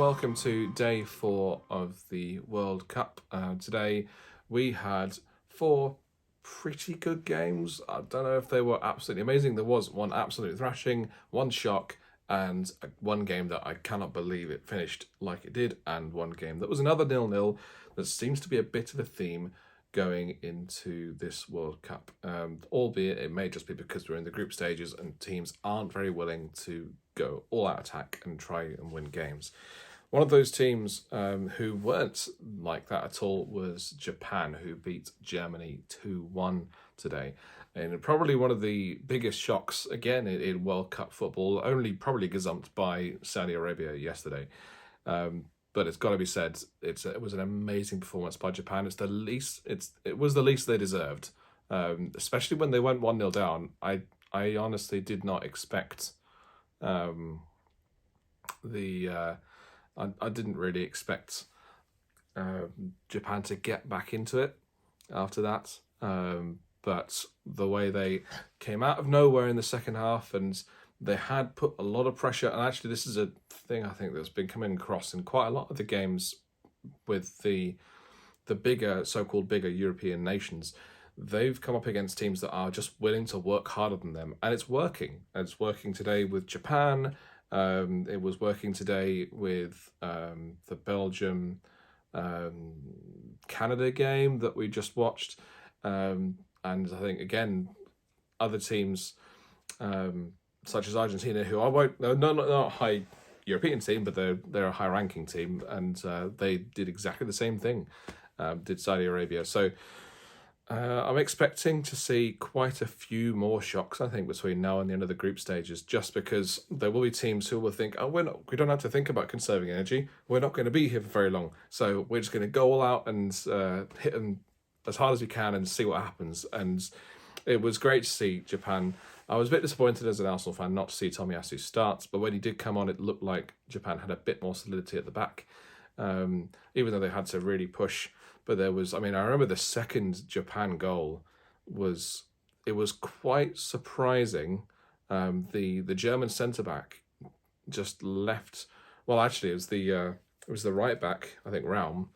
welcome to day 4 of the World Cup. Today we had 4 pretty good games. I don't know if they were absolutely amazing. There was one absolute thrashing, one shock, and one game that I cannot believe it finished like it did, and one game that was another 0-0 that seems to be a bit of a theme going into this World Cup. Albeit it may just be because we're in the group stages and teams aren't very willing to go all-out attack and try and win games. One of those teams who weren't like that at all was Japan, who beat Germany 2-1 today. And probably one of the biggest shocks, again, in World Cup football, only probably gazumped by Saudi Arabia yesterday. But it's got to be said, it was an amazing performance by Japan. It was the least they deserved, especially when they went 1-0 down. I honestly did not expect I didn't really expect Japan to get back into it after that. But the way they came out of nowhere in the second half, and they had put a lot of pressure. And actually, this is a thing I think that's been coming across in quite a lot of the games with the so-called bigger European nations. They've come up against teams that are just willing to work harder than them, and it's working. It's working today with Japan. It was working today with the Belgium Canada game that we just watched, and I think again other teams such as Argentina, who they're not a high European team, but they're a high ranking team, and they did exactly the same thing. Did Saudi Arabia. So I'm expecting to see quite a few more shocks, I think, between now and the end of the group stages, just because there will be teams who will think, we don't have to think about conserving energy. We're not going to be here for very long. So we're just going to go all out and hit them as hard as we can and see what happens. And it was great to see Japan. I was a bit disappointed as an Arsenal fan not to see Tomiyasu start, but when he did come on, it looked like Japan had a bit more solidity at the back, even though they had to really push. But I remember the second Japan goal was quite surprising. The German centre back just left. Well, actually, it was the right back, I think, Raum,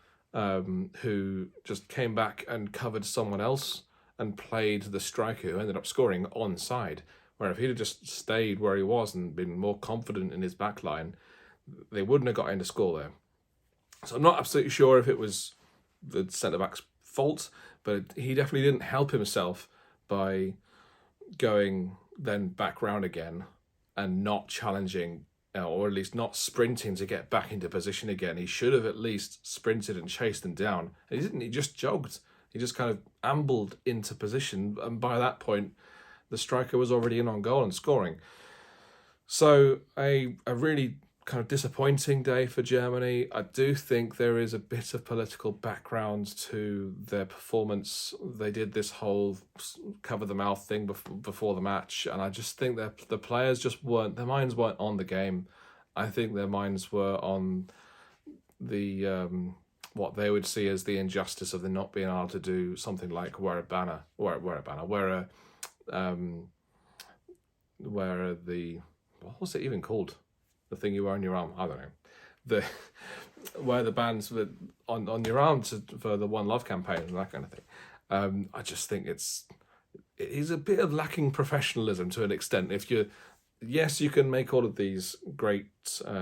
who just came back and covered someone else and played the striker, who ended up scoring onside. Where if he'd have just stayed where he was and been more confident in his back line, they wouldn't have got in to score there. So I'm not absolutely sure if it was the centre-back's fault, but he definitely didn't help himself by going then back round again and not challenging, or at least not sprinting to get back into position again. He should have at least sprinted and chased them down. And he didn't, he just jogged. He just kind of ambled into position, and by that point, the striker was already in on goal and scoring. So a really kind of disappointing day for Germany. I do think there is a bit of political background to their performance. They did this whole cover the mouth thing before the match, and I just think that the players their minds weren't on the game. I think their minds were on the what they would see as the injustice of them not being able to do something like wear a what was it even called? The thing you wear on your arm, I don't know. Wear the bands on your arm for the One Love campaign and that kind of thing. I just think it is a bit of lacking professionalism to an extent. Yes, you can make all of these great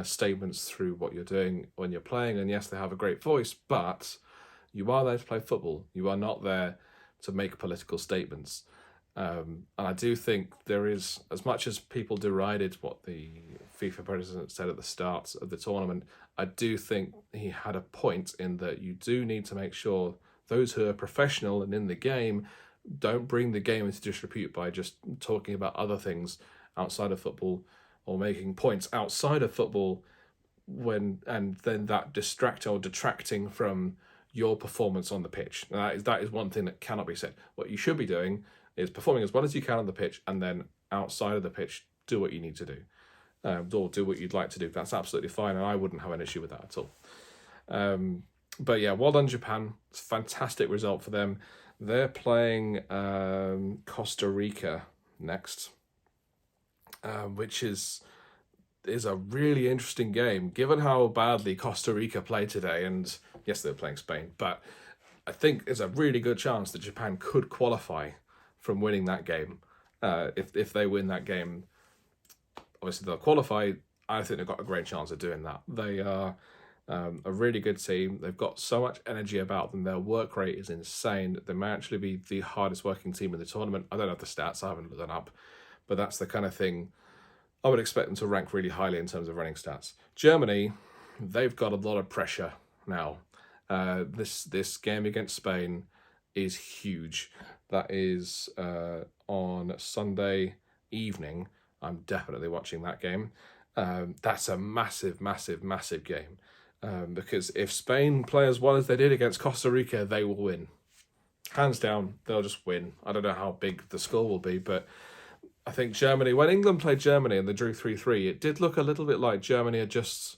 statements through what you're doing when you're playing, and yes, they have a great voice, but you are there to play football. You are not there to make political statements. And I do think there is, as much as people derided what the FIFA president said at the start of the tournament, I do think he had a point in that you do need to make sure those who are professional and in the game don't bring the game into disrepute by just talking about other things outside of football or making points outside of football and then that detracting from your performance on the pitch. That is one thing that cannot be said. What you should be doing is performing as well as you can on the pitch, and then outside of the pitch, do what you need to do, or do what you'd like to do. That's absolutely fine, and I wouldn't have an issue with that at all. But yeah, well done, Japan. It's a fantastic result for them. They're playing Costa Rica next, which is is a really interesting game, given how badly Costa Rica played today. And yes, they're playing Spain, but I think there's a really good chance that Japan could qualify from winning that game. If they win that game, obviously they'll qualify. I think they've got a great chance of doing that. They are a really good team. They've got so much energy about them. Their work rate is insane. They may actually be the hardest working team in the tournament. I don't have the stats. I haven't looked them up. But that's the kind of thing I would expect them to rank really highly in terms of running stats. Germany, they've got a lot of pressure now. This game against Spain is huge. That is on Sunday evening. I'm definitely watching that game. That's a massive, massive, massive game. Because if Spain play as well as they did against Costa Rica, they will win. Hands down, they'll just win. I don't know how big the score will be, but I think Germany, when England played Germany and they drew 3-3, it did look a little bit like Germany had just...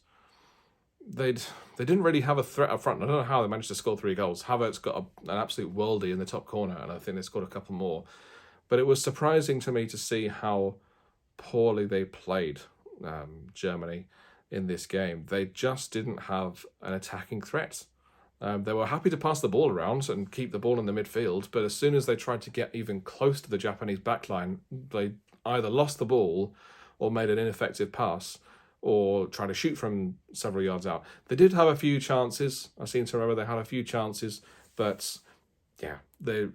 They didn't really have a threat up front. I don't know how they managed to score 3 goals. Havertz got an absolute worldie in the top corner, and I think they scored a couple more. But it was surprising to me to see how poorly they played Germany in this game. They just didn't have an attacking threat. They were happy to pass the ball around and keep the ball in the midfield, but as soon as they tried to get even close to the Japanese backline, they either lost the ball or made an ineffective pass or tried to shoot from several yards out. They did have a few chances. I seem to remember they had a few chances, but yeah, they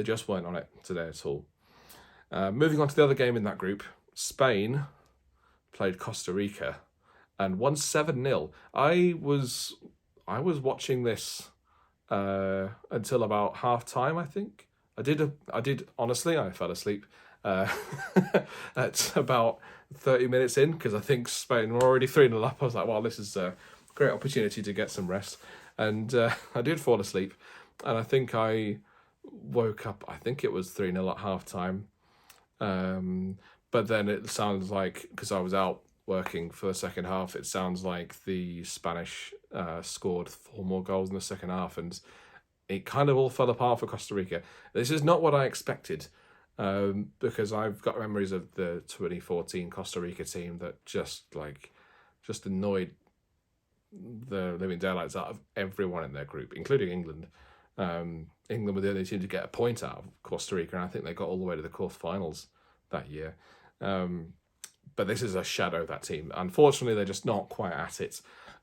just weren't on it today at all. Moving on to the other game in that group, Spain played Costa Rica and won 7-0. I was watching this until about half time, I think. I did honestly, I fell asleep at about 30 minutes in, because I think Spain were already 3-0 up. I was like, well, this is a great opportunity to get some rest. And I did fall asleep. And I think I woke up, I think it was 3-0 at half time. But then it sounds like, because I was out working for the second half, it sounds like the Spanish scored 4 more goals in the second half, and it kind of all fell apart for Costa Rica. This is not what I expected, because I've got memories of the 2014 Costa Rica team that just annoyed the living daylights out of everyone in their group, including England. England were the only team to get a point out of Costa Rica, and I think they got all the way to the quarterfinals that year. But this is a shadow of that team. Unfortunately, they're just not quite at it.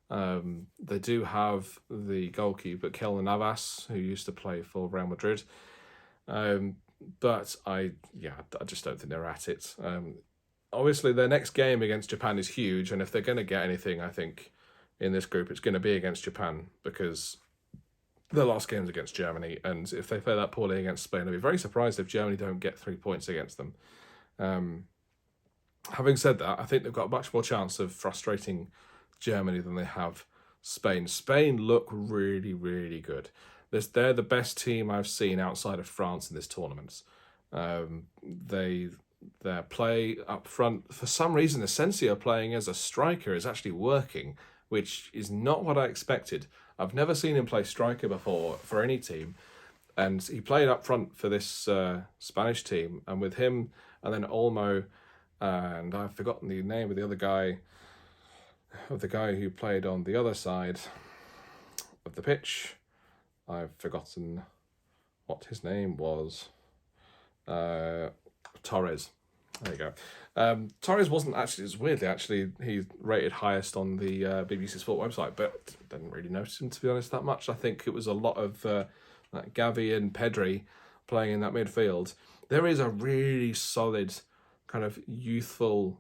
They do have the goalkeeper, Keylor Navas, who used to play for Real Madrid. But I just don't think they're at it. Obviously, their next game against Japan is huge, and if they're going to get anything, I think, in this group, it's going to be against Japan, because their last game's against Germany, and if they play that poorly against Spain, I'd be very surprised if Germany don't get 3 points against them. Having said that, I think they've got a much more chance of frustrating Germany than they have Spain. Spain look really, really good. They're the best team I've seen outside of France in this tournament. Their play up front, for some reason, Asensio playing as a striker is actually working, which is not what I expected. I've never seen him play striker before for any team, and he played up front for this Spanish team, and with him and then Olmo, and I've forgotten the name of the other guy, of the guy who played on the other side of the pitch. I've forgotten what his name was. Torres. There you go. Torres wasn't actually, it's weirdly actually, he's rated highest on the BBC Sport website, but didn't really notice him, to be honest, that much. I think it was a lot of Gavi and Pedri playing in that midfield. There is a really solid kind of youthful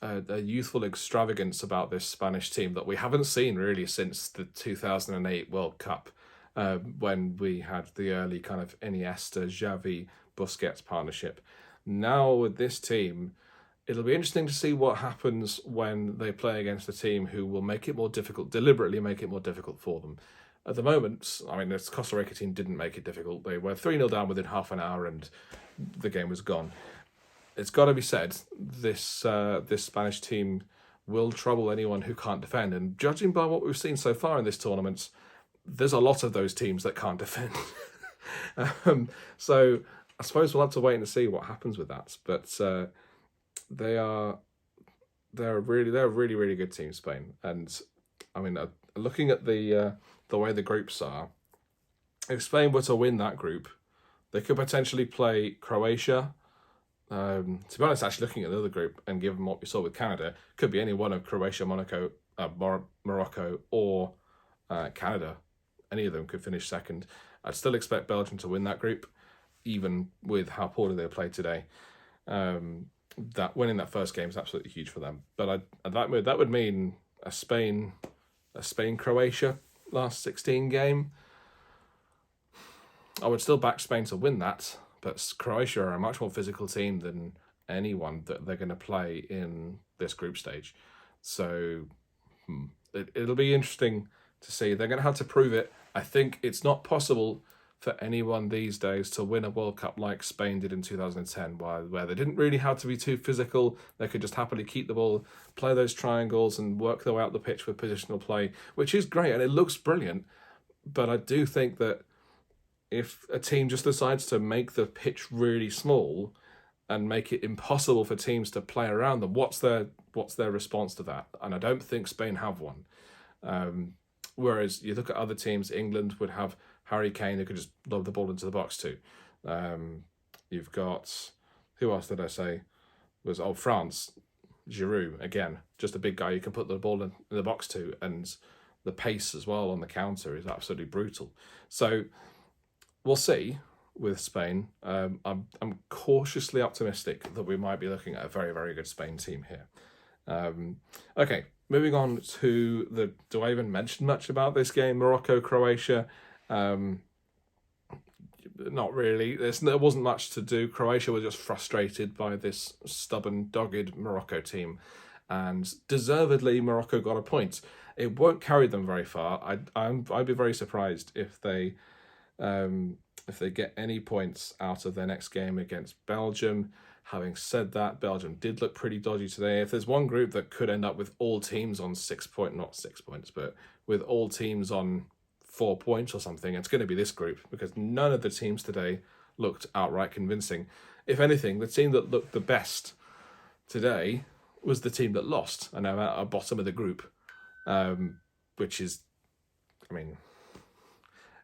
a youthful extravagance about this Spanish team that we haven't seen really since the 2008 World Cup, when we had the early kind of Iniesta, Xavi, Busquets partnership. Now with this team, it'll be interesting to see what happens when they play against a team who will make it more difficult, deliberately make it more difficult for them. At the moment, I mean, this Costa Rica team didn't make it difficult. They were 3-0 down within half an hour and the game was gone. It's got to be said, this Spanish team will trouble anyone who can't defend. And judging by what we've seen so far in this tournament, there's a lot of those teams that can't defend. So I suppose we'll have to wait and see what happens with that. But they are they're a really really good team, Spain. And I mean, looking at the way the groups are, if Spain were to win that group, they could potentially play Croatia. To be honest, actually looking at the other group and given what we saw with Canada, could be any one of Croatia, Monaco, Morocco, or Canada. Any of them could finish second. I'd still expect Belgium to win that group, even with how poorly they played today. That winning that first game is absolutely huge for them. But that would mean a Spain Croatia last 16 game. I would still back Spain to win that, but Croatia are a much more physical team than anyone that they're going to play in this group stage. So it'll be interesting to see. They're going to have to prove it. I think it's not possible for anyone these days to win a World Cup like Spain did in 2010, where they didn't really have to be too physical. They could just happily keep the ball, play those triangles, and work their way out the pitch with positional play, which is great, and it looks brilliant. But I do think that if a team just decides to make the pitch really small and make it impossible for teams to play around them, what's their response to that? And I don't think Spain have one. Whereas you look at other teams, England would have Harry Kane who could just lob the ball into the box too. You've got, who else did I say? France, Giroud, again, just a big guy you can put the ball in the box to, and the pace as well on the counter is absolutely brutal. So we'll see with Spain. I'm cautiously optimistic that we might be looking at a very, very good Spain team here. Okay, moving on to do I even mention much about this game, Morocco-Croatia? Not really. There wasn't much to do. Croatia was just frustrated by this stubborn, dogged Morocco team, and deservedly Morocco got a point. It won't carry them very far. I'd be very surprised if they get any points out of their next game against Belgium. Having said that, Belgium did look pretty dodgy today. If there's one group that could end up with all teams on not 6 points, but with all teams on 4 points or something, it's going to be this group, because none of the teams today looked outright convincing. If anything, the team that looked the best today was the team that lost and are at the bottom of the group, which is, I mean,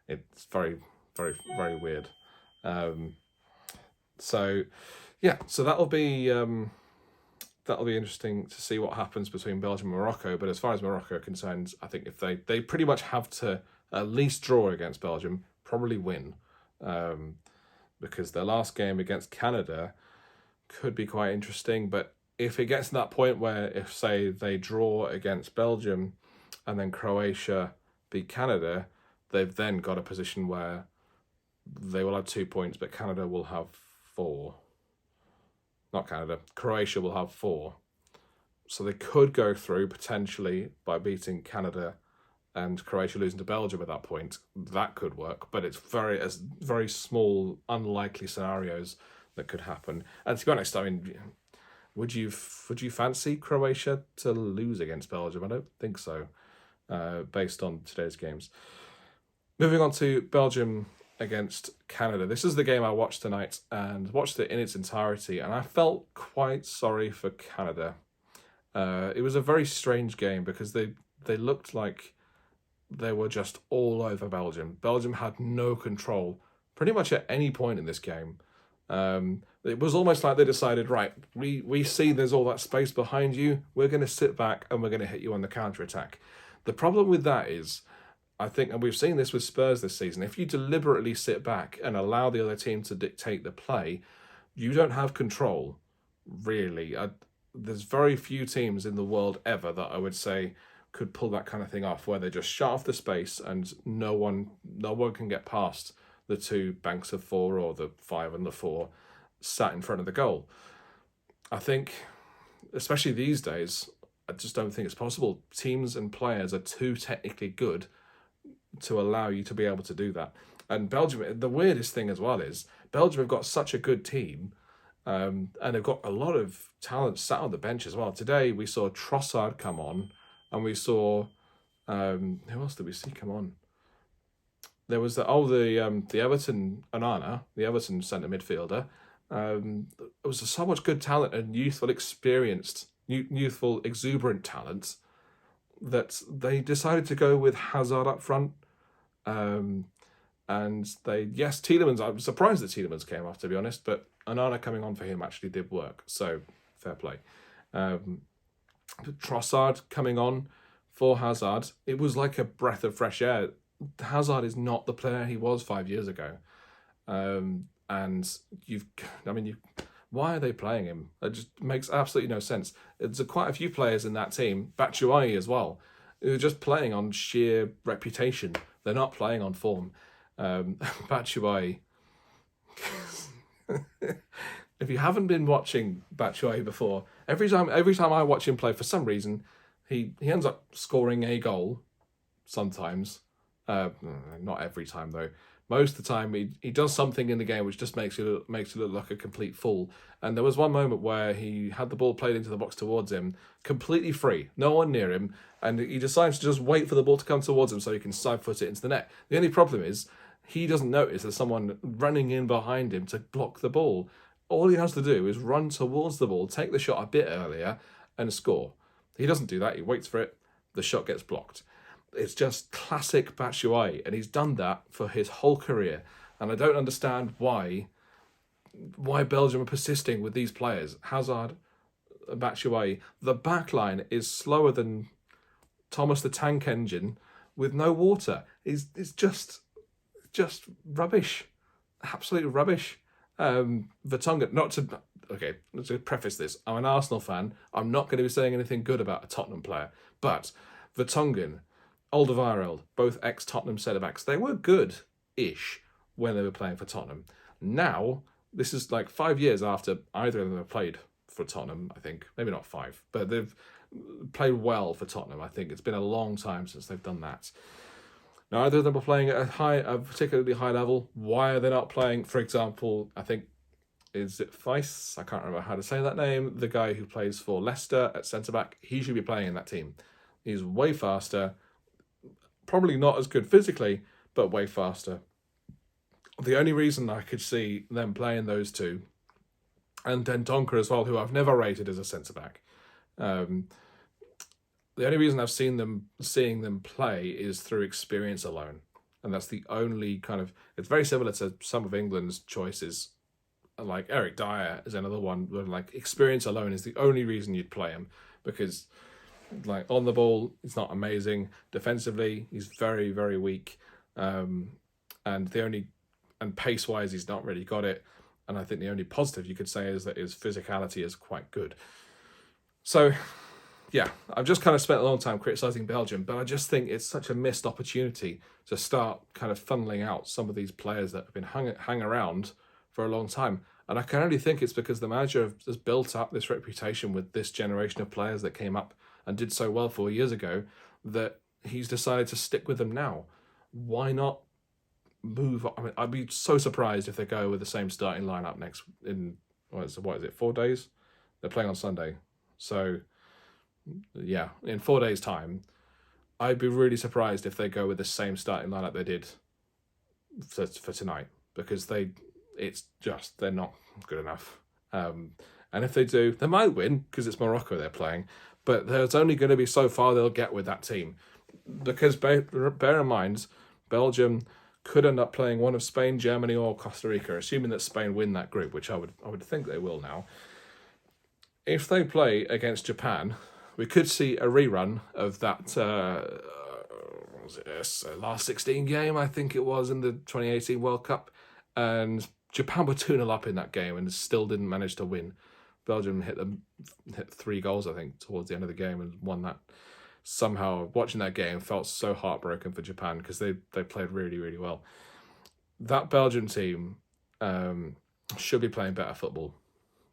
it's very, very, very weird. So that'll be interesting to see what happens between Belgium and Morocco. But as far as Morocco are concerned, I think if they pretty much have to at least draw against Belgium, probably win, because their last game against Canada could be quite interesting. But if it gets to that point where, if say they draw against Belgium and then Croatia beat Canada, they've then got a position where they will have 2 points, but Canada will have 4. Not Canada, Croatia will have 4. So they could go through potentially by beating Canada and Croatia losing to Belgium at that point. That could work, but it's very small, unlikely scenarios that could happen. And to be honest, I mean, would you fancy Croatia to lose against Belgium? I don't think so, based on today's games. Moving on to Belgium against Canada. This is the game I watched tonight, and watched it in its entirety, and I felt quite sorry for Canada. It was a very strange game because they looked like they were just all over Belgium. Belgium had no control pretty much at any point in this game. It was almost like they decided, right, we see there's all that space behind you, we're going to sit back and we're going to hit you on the counter-attack. The problem with that is, I think, and we've seen this with Spurs this season, if you deliberately sit back and allow the other team to dictate the play, you don't have control, really. There's very few teams in the world ever that I would say could pull that kind of thing off, where they just shut off the space and no one can get past the 2 banks of 4 or the 5 and the 4 sat in front of the goal. I think, especially these days, I just don't think it's possible. Teams and players are too technically good to allow you to be able to do that. And Belgium, the weirdest thing as well is, Belgium have got such a good team, and they've got a lot of talent sat on the bench as well. Today we saw Trossard come on, and we saw, who else did we see come on? There was the Everton Onana, the Everton centre midfielder. There was so much good talent and youthful, experienced youthful, exuberant talent that they decided to go with Hazard up front. And Tielemans, I'm surprised that Tielemans came off, to be honest, but Onana coming on for him actually did work, so fair play. Trossard coming on for Hazard, it was like a breath of fresh air. Hazard is not the player he was 5 years ago. Why are they playing him? It just makes absolutely no sense. There's quite a few players in that team, Batshuayi as well, who are just playing on sheer reputation. They're not playing on form. Batshuayi. If you haven't been watching Batshuayi before, every time I watch him play, for some reason, he ends up scoring a goal. Sometimes, not every time though. Most of the time, he does something in the game which just makes you look like a complete fool. And there was one moment where he had the ball played into the box towards him, completely free, no one near him, and he decides to just wait for the ball to come towards him so he can side foot it into the net. The only problem is he doesn't notice there's someone running in behind him to block the ball. All he has to do is run towards the ball, take the shot a bit earlier, and score. He doesn't do that. He waits for it. The shot gets blocked. It's just classic Batshuayi, and he's done that for his whole career. And I don't understand why Belgium are persisting with these players. Hazard, Batshuayi. The back line is slower than Thomas the Tank Engine with no water. It's just rubbish. Absolute rubbish. Vertonghen, let's preface this. I'm an Arsenal fan. I'm not going to be saying anything good about a Tottenham player. But Vertonghen, Alderweireld, both ex-Tottenham centre-backs, they were good-ish when they were playing for Tottenham. Now, this is like 5 years after either of them have played for Tottenham, I think. Maybe not 5, but they've played well for Tottenham, I think. It's been a long time since they've done that. Now, either of them are playing at a particularly high level. Why are they not playing, for example, I think, is it Theis? I can't remember how to say that name. The guy who plays for Leicester at centre-back, he should be playing in that team. He's way faster, probably not as good physically, but way faster. The only reason I could see them playing those two, and Dendoncker as well, who I've never rated as a centre-back, the only reason I've seeing them play is through experience alone. And that's the only kind of... It's very similar to some of England's choices. Like Eric Dyer is another one where like experience alone is the only reason you'd play him. Because like on the ball, it's not amazing. Defensively, he's very, very weak. And pace-wise, he's not really got it. And I think the only positive you could say is that his physicality is quite good. So... yeah, I've just kind of spent a long time criticising Belgium, but I just think it's such a missed opportunity to start kind of funneling out some of these players that have been hung around for a long time. And I can only think it's because the manager has built up this reputation with this generation of players that came up and did so well 4 years ago that he's decided to stick with them now. Why not move on? I mean, I'd be so surprised if they go with the same starting lineup in 4 days? They're playing on Sunday. So... yeah, in 4 days' time, I'd be really surprised if they go with the same starting lineup they did for tonight, because they're not good enough. And if they do, they might win because it's Morocco they're playing, but there's only going to be so far they'll get with that team, because bear in mind, Belgium could end up playing one of Spain, Germany, or Costa Rica, assuming that Spain win that group, which I would think they will now. If they play against Japan, we could see a rerun of that last 16 game, I think it was, in the 2018 World Cup. And Japan were 2-0 up in that game and still didn't manage to win. Belgium hit 3 goals, I think, towards the end of the game and won that. Somehow, watching that game felt so heartbroken for Japan because they played really, really well. That Belgium team should be playing better football.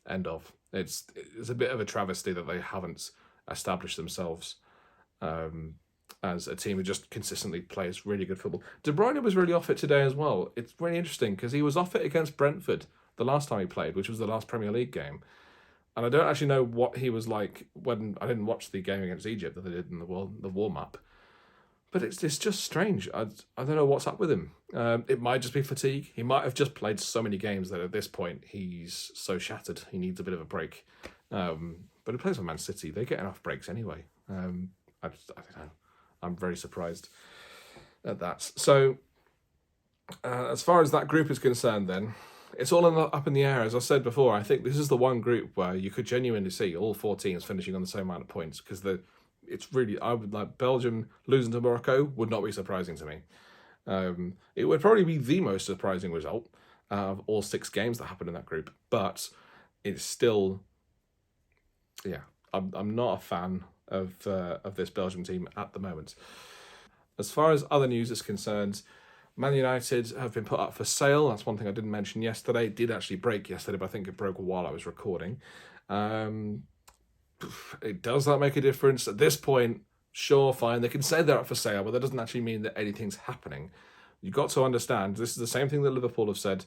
End of. It's a bit of a travesty that they haven't established themselves as a team who just consistently plays really good football. De Bruyne was really off it today as well. It's really interesting because he was off it against Brentford the last time he played, which was the last Premier League game. And I don't actually know what he was like when I didn't watch the game against Egypt that they did in the warm-up. But it's just strange. I don't know what's up with him. It might just be fatigue. He might have just played so many games that at this point he's so shattered he needs a bit of a break. But he plays for Man City. They get enough breaks anyway. I don't know. I'm very surprised at that. So, as far as that group is concerned, then it's all up in the air. As I said before, I think this is the one group where you could genuinely see all 4 teams finishing on the same amount of points, because it's really, I would like Belgium losing to Morocco would not be surprising to me. It would probably be the most surprising result of all 6 games that happened in that group, but it's still, yeah, I'm not a fan of this Belgium team at the moment. As far as other news is concerned, Man United have been put up for sale. That's one thing I didn't mention yesterday. It did actually break yesterday, but I think it broke while I was recording. Does that make a difference? At this point, sure, fine. They can say they're up for sale, but that doesn't actually mean that anything's happening. You've got to understand, this is the same thing that Liverpool have said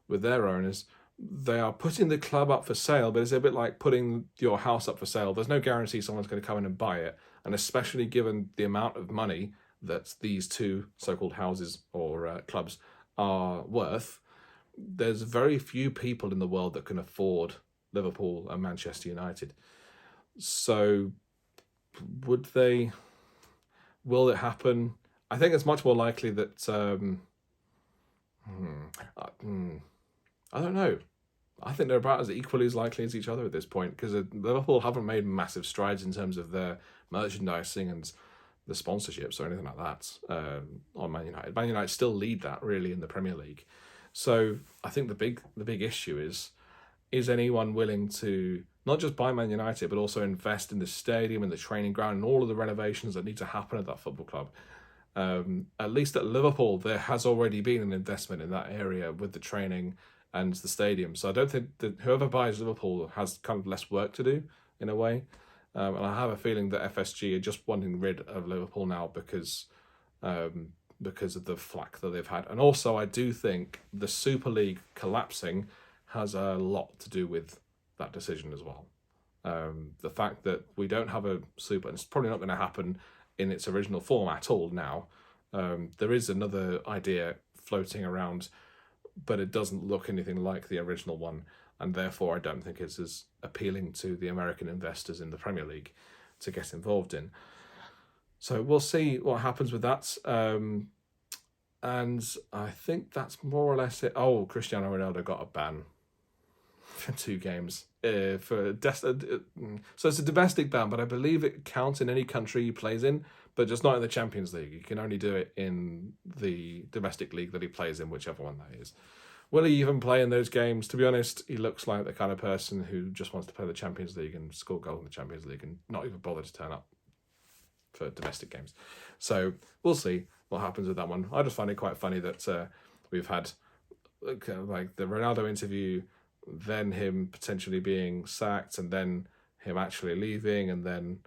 with their owners. They are putting the club up for sale, but it's a bit like putting your house up for sale. There's no guarantee someone's going to come in and buy it. And especially given the amount of money that these 2 so-called houses or clubs are worth, there's very few people in the world that can afford Liverpool and Manchester United. So will it happen? I think it's much more likely that, I don't know. I think they're about as equally as likely as each other at this point, because Liverpool haven't made massive strides in terms of their merchandising and the sponsorships or anything like that on Man United. Man United still lead that really in the Premier League. So I think the big issue is anyone willing to not just buy Man United, but also invest in the stadium and the training ground and all of the renovations that need to happen at that football club. At least at Liverpool, there has already been an investment in that area with the training and the stadium. So I don't think that whoever buys Liverpool has kind of less work to do in a way. And I have a feeling that FSG are just wanting rid of Liverpool now because of the flack that they've had. And also, I do think the Super League collapsing has a lot to do with that decision as well. The fact that we don't have a Super, and it's probably not going to happen in its original form at all now. There is another idea floating around, but it doesn't look anything like the original one. And therefore I don't think it's as appealing to the American investors in the Premier League to get involved in. So we'll see what happens with that. And I think that's more or less it. Oh, Cristiano Ronaldo got a ban for 2 games. So it's a domestic ban, but I believe it counts in any country he plays in, but just not in the Champions League. You can only do it in the domestic league that he plays in, whichever one that is. Will he even play in those games? To be honest, he looks like the kind of person who just wants to play the Champions League and score goals in the Champions League and not even bother to turn up for domestic games. So we'll see what happens with that one. I just find it quite funny that we've had like the Ronaldo interview, then him potentially being sacked, and then him actually leaving, and then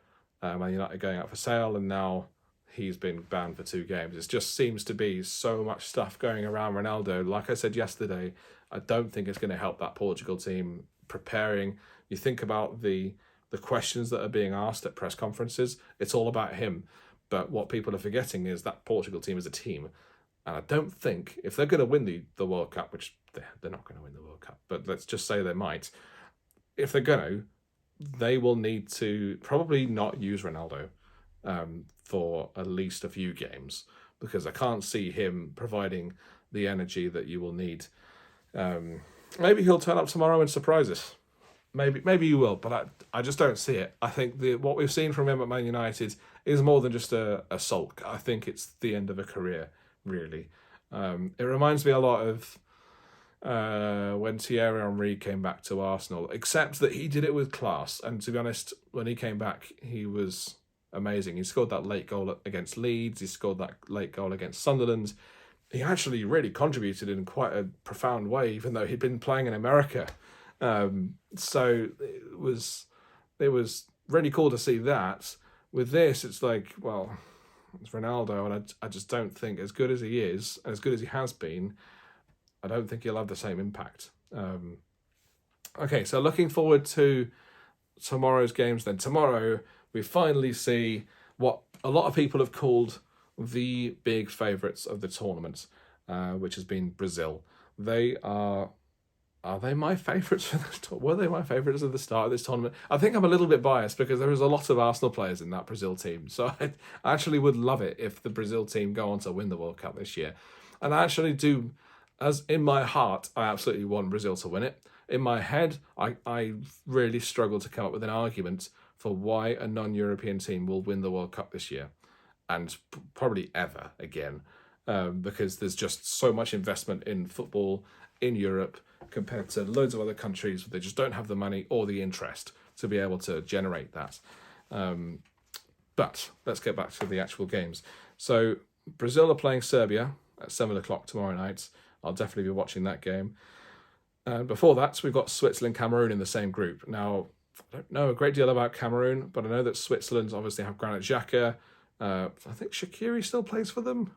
Man United going out for sale, and now he's been banned for 2 games. It just seems to be so much stuff going around Ronaldo. Like I said yesterday, I don't think it's going to help that Portugal team preparing. You think about the questions that are being asked at press conferences, it's all about him. But what people are forgetting is that Portugal team is a team. And I don't think, if they're going to win the World Cup, which they're not going to win the World Cup, but let's just say they might, if they're going to, they will need to probably not use Ronaldo for at least a few games, because I can't see him providing the energy that you will need. Maybe he'll turn up tomorrow and surprise us. Maybe he will, but I just don't see it. I think what we've seen from him at Man United is more than just a sulk. I think it's the end of a career, really. It reminds me a lot of when Thierry Henry came back to Arsenal, except that he did it with class. And to be honest, when he came back, he was amazing. He scored that late goal against Leeds. He scored that late goal against Sunderland. He actually really contributed in quite a profound way, even though he'd been playing in America. So it was really cool to see that. With this, it's like, well, it's Ronaldo, and I just don't think, as good as he is, as good as he has been, I don't think he'll have the same impact. Okay, so looking forward to tomorrow's games then. Tomorrow, we finally see what a lot of people have called the big favourites of the tournament, which has been Brazil. They are Are they my favourites for this? Were they my favourites at the start of this tournament? I think I'm a little bit biased because there is a lot of Arsenal players in that Brazil team. So I actually would love it if the Brazil team go on to win the World Cup this year. And I actually do, as in my heart, I absolutely want Brazil to win it. In my head, I really struggle to come up with an argument for why a non-European team will win the World Cup this year. And probably ever again. Because there's just so much investment in football in Europe compared to loads of other countries where they just don't have the money or the interest to be able to generate that. But let's get back to the actual games. So Brazil are playing Serbia at 7 o'clock tomorrow night. I'll definitely be watching that game. And before that, we've got Switzerland, Cameroon in the same group. Now, I don't know a great deal about Cameroon, but I know that Switzerland obviously have Granit Xhaka. I think Shaqiri still plays for them.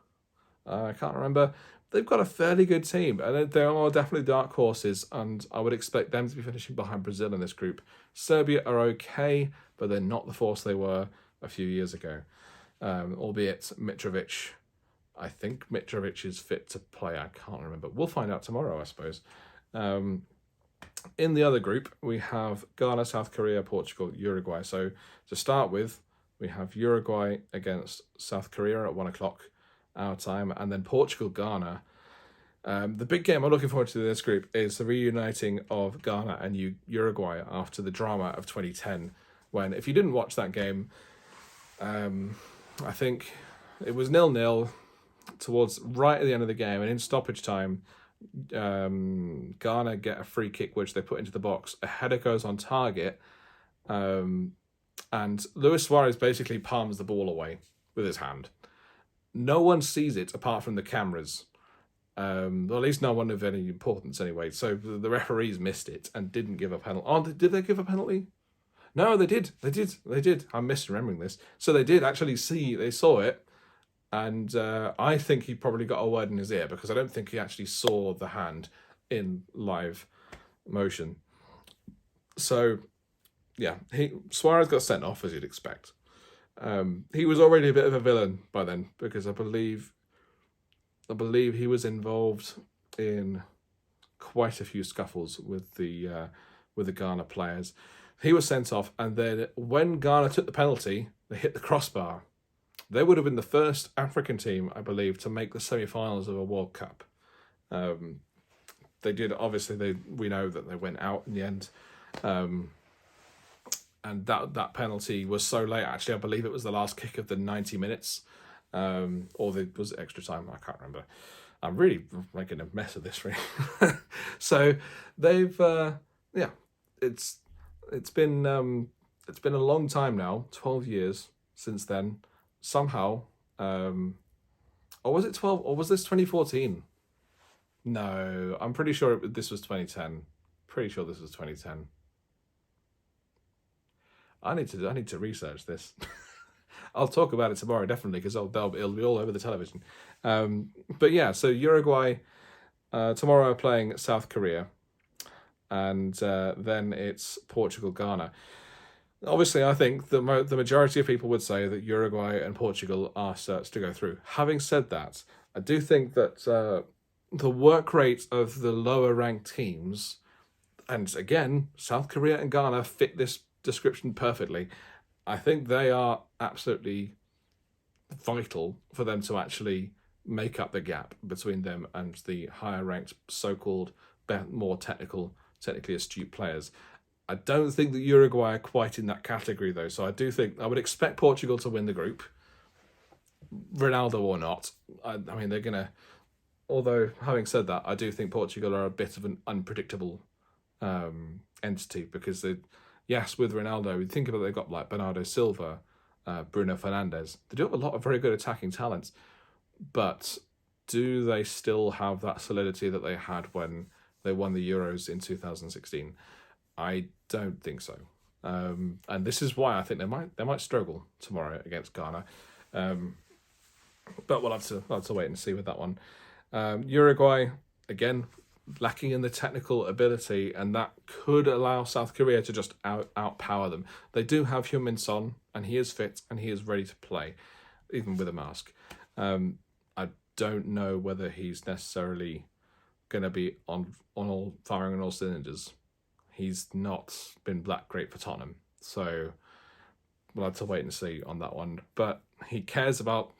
I can't remember. They've got a fairly good team, and they are definitely dark horses, and I would expect them to be finishing behind Brazil in this group. Serbia are okay, but they're not the force they were a few years ago. Albeit Mitrovic, I think Mitrovic is fit to play. I can't remember. We'll find out tomorrow, I suppose. In the other group, we have Ghana, South Korea, Portugal, Uruguay. So to start with, we have Uruguay against South Korea at 1 o'clock our time, and then Portugal, Ghana. The big game I'm looking forward to in this group is the reuniting of Ghana and Uruguay after the drama of 2010, when, if you didn't watch that game, I think it was 0-0 towards right at the end of the game, and in stoppage time, Ghana get a free kick which they put into the box. A header goes on target, and Luis Suarez basically palms the ball away with his hand. No one sees it apart from the cameras. Or at least no one of any importance anyway. So the referees missed it and didn't give a penalty. Oh, did they give a penalty? No, they did. They did. I'm misremembering this. So they did actually see, they saw it. And I think he probably got a word in his ear because I don't think he actually saw the hand in live motion. So, yeah, Suarez got sent off as you'd expect. He was already a bit of a villain by then because I believe he was involved in quite a few scuffles with the Ghana players. He was sent off, and then when Ghana took the penalty, they hit the crossbar. They would have been the first African team, I believe, to make the semi-finals of a World Cup. They did, obviously, we know that they went out in the end. And that penalty was so late, actually, I believe it was the last kick of the 90 minutes. Was it extra time? I can't remember. I'm really making a mess of this, really. So they've, it's been a long time now, 12 years since then. Somehow, or was it 12, or was this 2014? No, I'm pretty sure this was 2010. Pretty sure this was 2010. I need to research this. I'll talk about it tomorrow, definitely, because it'll be all over the television. But yeah, so Uruguay tomorrow are playing South Korea, and then it's Portugal, Ghana. Obviously, I think the majority of people would say that Uruguay and Portugal are certs to go through. Having said that, I do think that the work rate of the lower ranked teams, and again, South Korea and Ghana fit this description perfectly. I think they are absolutely vital for them to actually make up the gap between them and the higher ranked, so-called more technically astute players. I don't think that Uruguay are quite in that category, though. So I would expect Portugal to win the group, Ronaldo or not. I mean, they're going to... Although, having said that, I do think Portugal are a bit of an unpredictable entity because, with Ronaldo, we think about they've got like Bernardo Silva, Bruno Fernandes. They do have a lot of very good attacking talents, but do they still have that solidity that they had when they won the Euros in 2016? I don't think so, and this is why I think they might struggle tomorrow against Ghana. But we'll have to wait and see with that one. Uruguay again lacking in the technical ability, and that could allow South Korea to just outpower them. They do have Heung-min Son, and he is fit and he is ready to play, even with a mask. I don't know whether he's necessarily going to be on all firing on all cylinders. He's not been that great for Tottenham, so we'll have to wait and see on that one. But he cares about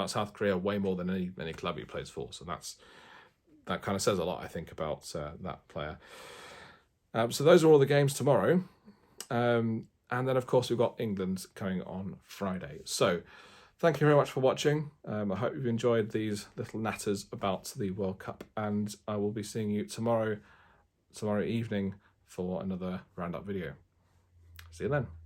South Korea way more than any club he plays for. So that kind of says a lot, I think, about that player. So those are all the games tomorrow. And then, of course, we've got England coming on Friday. So thank you very much for watching. I hope you've enjoyed these little natters about the World Cup. And I will be seeing you tomorrow evening for another roundup video. See you then.